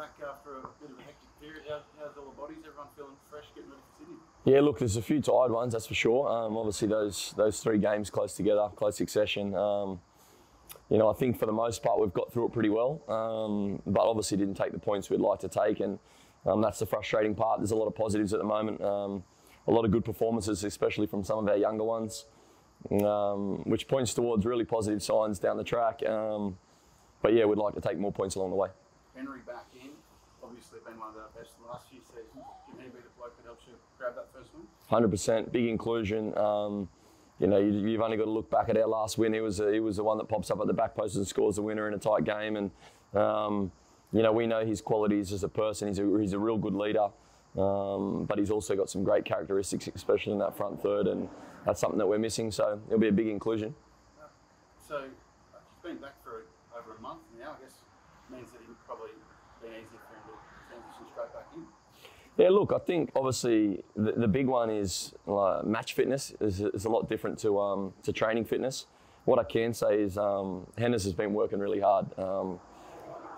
back after a bit of a hectic period. How's all the bodies? Everyone feeling fresh, getting ready for Sydney? Yeah, look, there's a few tired ones, that's for sure. Obviously, those 3 games close together, close succession. I think for the most part we've got through it pretty well, but obviously didn't take the points we'd like to take, and that's the frustrating part. There's a lot of positives at the moment, a lot of good performances, especially from some of our younger ones, which points towards really positive signs down the track. But yeah, we'd like to take more points along the way. Henry back in, obviously been one of our best in the last few seasons. Can he be the bloke that helps you grab that first win? 100%, big inclusion. You've only got to look back at our last win. He was the one that pops up at the back post and scores the winner in a tight game. And we know his qualities as a person. He's a real good leader, but he's also got some great characteristics, especially in that front third, and that's something that we're missing. So it'll be a big inclusion. So he's been back for over a month now. I guess means that it'll probably be easier for him to transition straight back in. Yeah, look, I think obviously the big one is match fitness is a lot different to training fitness. What I can say is Hennes has been working really hard.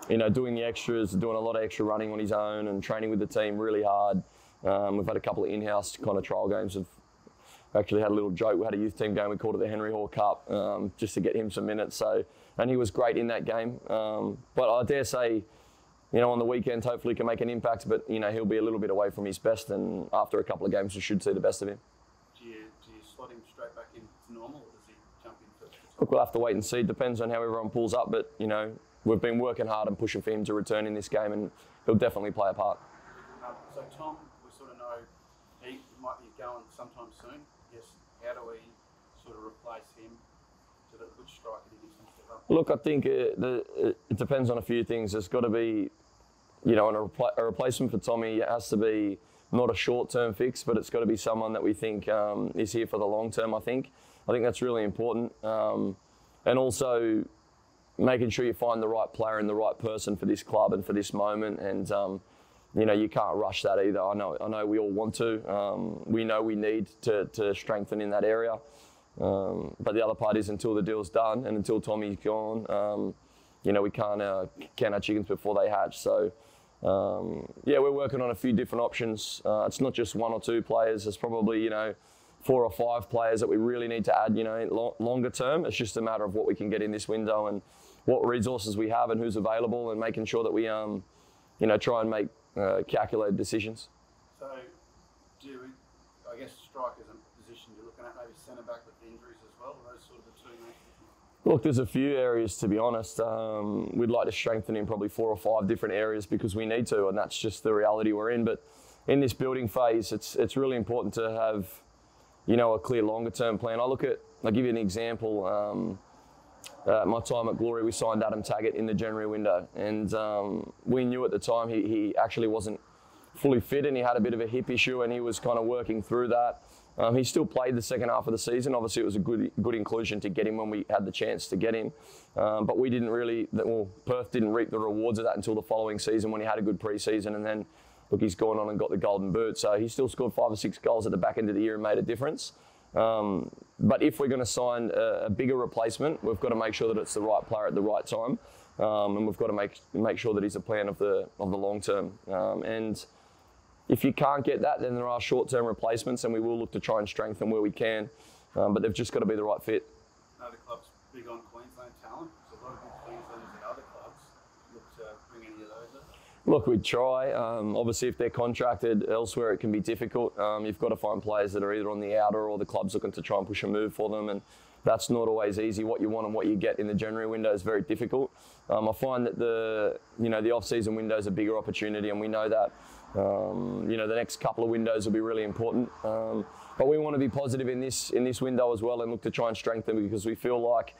Doing the extras, doing a lot of extra running on his own and training with the team really hard. We've had a couple of in-house kind of trial games. We've actually had a little joke. We had a youth team game, we called it the Henry Hall Cup, just to get him some minutes. And he was great in that game. But I dare say, on the weekend, hopefully he can make an impact, but, he'll be a little bit away from his best, and after a couple of games, we should see the best of him. Do you slot him straight back into normal, or does he jump in first? Look, we'll have to wait and see. It depends on how everyone pulls up, but, we've been working hard and pushing for him to return in this game, and he'll definitely play a part. So Tom, we sort of know he might be going sometime soon. Yes. How do we sort of replace him? Which striker do you think step up? Look, I think it depends on a few things. There's got to be, a replacement for Tommy. It has to be not a short-term fix, but it's got to be someone that we think is here for the long term, I think that's really important. And also making sure you find the right player and the right person for this club and for this moment. And, you can't rush that either. I know we all want to. We know we need to strengthen in that area. But the other part is until the deal's done and until Tommy's gone, we can't count our chickens before they hatch. So, we're working on a few different options. It's not just 1 or 2 players. There's probably, 4 or 5 players that we really need to add, longer term. It's just a matter of what we can get in this window and what resources we have and who's available, and making sure that we, try and make calculated decisions. So, I guess strikers and position you're looking at, maybe centre back with injuries as well, are those sort of the 2 main things? Look, there's a few areas, to be honest. We'd like to strengthen in probably 4 or 5 different areas because we need to, and that's just the reality we're in. But in this building phase, it's really important to have, a clear longer-term plan. I'll give you an example. My time at Glory, we signed Adam Taggart in the January window, and we knew at the time he actually wasn't fully fit, and he had a bit of a hip issue, and he was kind of working through that. He still played the second half of the season. Obviously, it was a good inclusion to get him when we had the chance to get him. But we didn't really, Perth didn't reap the rewards of that until the following season when he had a good pre-season. And then, look, he's gone on and got the golden boot. So he still scored 5 or 6 goals at the back end of the year and made a difference. But if we're going to sign a bigger replacement, we've got to make sure that it's the right player at the right time. And we've got to make sure that he's a plan of the long term. And if you can't get that, then there are short-term replacements, and we will look to try and strengthen where we can. But they've just got to be the right fit. Other clubs big on Queensland talent. There's a lot of good Queenslanders at other clubs. Look to bring any of those in? Look, we'd try. Obviously, if they're contracted elsewhere, it can be difficult. You've got to find players that are either on the outer or the club's looking to try and push a move for them. And that's not always easy. What you want and what you get in the January window is very difficult. I find that the off-season window is a bigger opportunity, and we know that. The next couple of windows will be really important. But we want to be positive in this window as well and look to try and strengthen, because we feel like,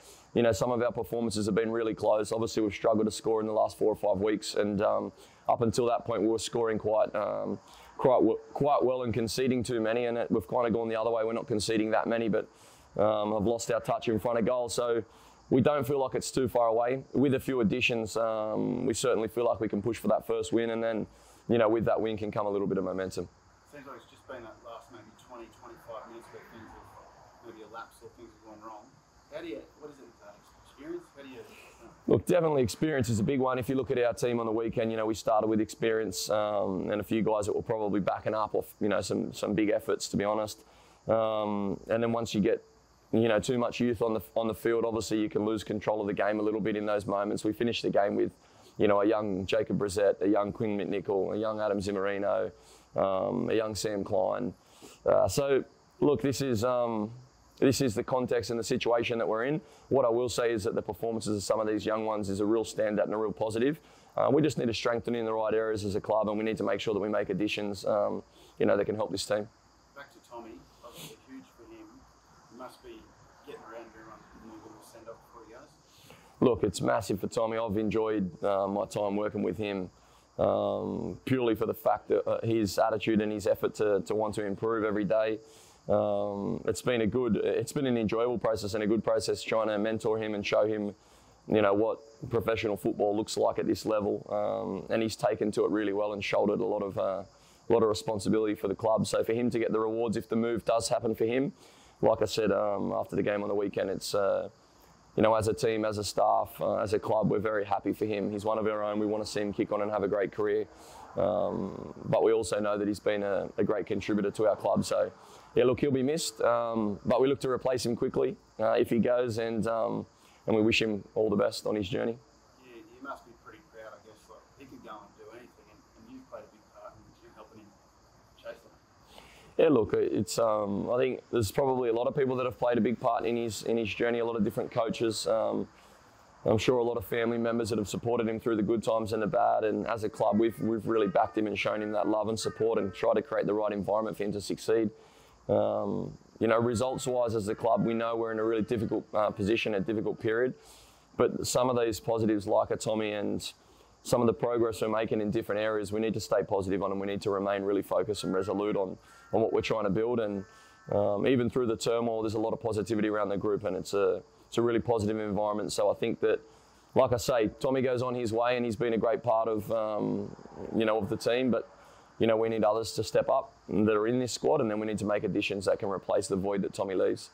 some of our performances have been really close. Obviously, we've struggled to score in the last 4 or 5 weeks, and up until that point, we were scoring quite well and conceding too many, and we've kind of gone the other way. We're not conceding that many, but have lost our touch in front of goal. So we don't feel like it's too far away. With a few additions, we certainly feel like we can push for that first win, and then, with that win can come a little bit of momentum. Seems like it's just been that last maybe 20, 25 minutes where things have maybe elapsed or things have gone wrong. What is it experience? How do you? Look, definitely experience is a big one. If you look at our team on the weekend, you know, we started with experience and a few guys that were probably backing up off, you know, some big efforts, to be honest. And then once you get, you know, too much youth on the field, obviously you can lose control of the game a little bit in those moments. We finished the game with, you know, a young Jacob Brissett, a young Quinn McNichol, a young Adam Zimmerino, a young Sam Klein. So, look, this is the context and the situation that we're in. What I will say is that the performances of some of these young ones is a real standout and a real positive. We just need to strengthen in the right areas as a club, and we need to make sure that we make additions, you know, that can help this team. Back to Tommy, obviously huge for him. He must be getting around everyone and a little send off before he goes. Look, it's massive for Tommy. I've enjoyed my time working with him purely for the fact that his attitude and his effort to want to improve every day. It's been an enjoyable process and a good process trying to mentor him and show him, you know, what professional football looks like at this level. And he's taken to it really well and shouldered a lot of responsibility for the club. So for him to get the rewards, if the move does happen for him, like I said after the game on the weekend, it's you know, as a team, as a staff, as a club, we're very happy for him. He's one of our own. We want to see him kick on and have a great career. But we also know that he's been a great contributor to our club. So, yeah, look, he'll be missed. But we look to replace him quickly if he goes, and we wish him all the best on his journey. Yeah, you must be pretty proud, I guess. Like, he could go and do anything, and you've played a big part in helping him chase that. Yeah, look, it's I think there's probably a lot of people that have played a big part in his journey, a lot of different coaches. I'm sure a lot of family members that have supported him through the good times and the bad. And as a club, we've really backed him and shown him that love and support and tried to create the right environment for him to succeed. You know, results-wise as a club, we know we're in a really difficult position, a difficult period. But some of these positives, like a Tommy, and some of the progress we're making in different areas, we need to stay positive on, and we need to remain really focused and resolute on what we're trying to build. And even through the turmoil, there's a lot of positivity around the group, and it's a really positive environment. So I think that, like I say, Tommy goes on his way, and he's been a great part of you know, of the team. But you know, we need others to step up that are in this squad, and then we need to make additions that can replace the void that Tommy leaves.